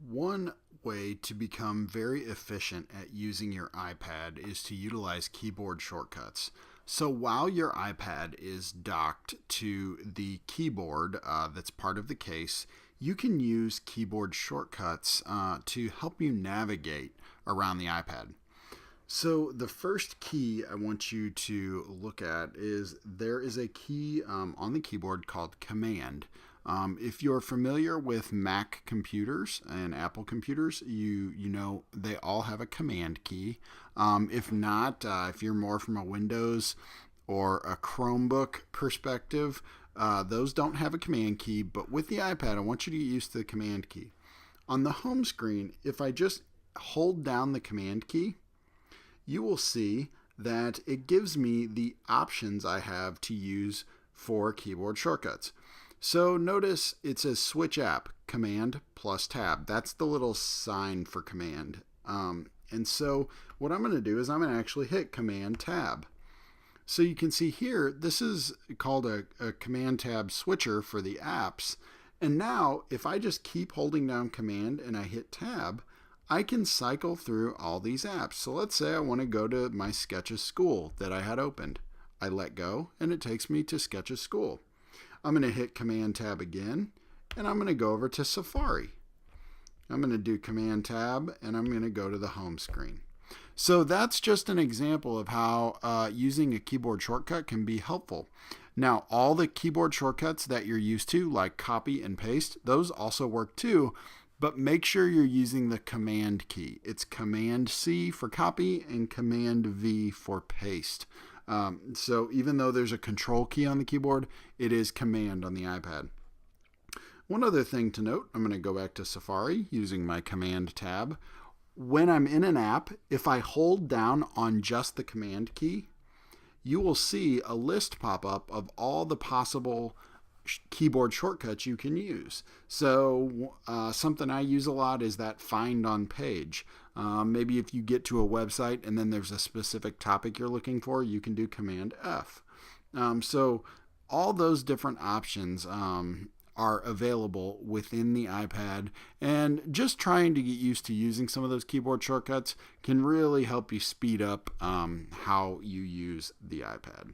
One way to become very efficient at using your iPad is to utilize keyboard shortcuts. So while your iPad is docked to the keyboard that's part of the case, you can use keyboard shortcuts to help you navigate around the iPad. So the first key I want you to look at is there is a key on the keyboard called Command. If you're familiar with Mac computers and Apple computers, you know they all have a Command key. If not, if you're more from a Windows or a Chromebook perspective, those don't have a Command key. But with the iPad, I want you to get used to the Command key. On the home screen, if I just hold down the Command key, you will see that it gives me the options I have to use for keyboard shortcuts. So notice it says switch app, command plus tab. That's the little sign for command. And so what I'm going to do is I'm going to actually hit command tab. So you can see here, this is called a command tab switcher for the apps. And now if I just keep holding down command and I hit tab, I can cycle through all these apps. So let's say I want to go to my Sketches School that I had opened. I let go and it takes me to Sketches School. I'm going to hit Command Tab again and I'm going to go over to Safari. I'm going to do Command Tab and I'm going to go to the home screen. So that's just an example of how using a keyboard shortcut can be helpful. Now, all the keyboard shortcuts that you're used to, like copy and paste, those also work too. But make sure you're using the Command key. It's Command C for copy and Command V for paste. So even though there's a Control key on the keyboard, it is Command on the iPad. One other thing to note, I'm going to go back to Safari using my Command tab. When I'm in an app, if I hold down on just the Command key, you will see a list pop up of all the possible keyboard shortcuts you can use. So something I use a lot is that find on page. Maybe if you get to a website and then there's a specific topic you're looking for, you can do Command F. So all those different options are available within the iPad, and just trying to get used to using some of those keyboard shortcuts can really help you speed up how you use the iPad.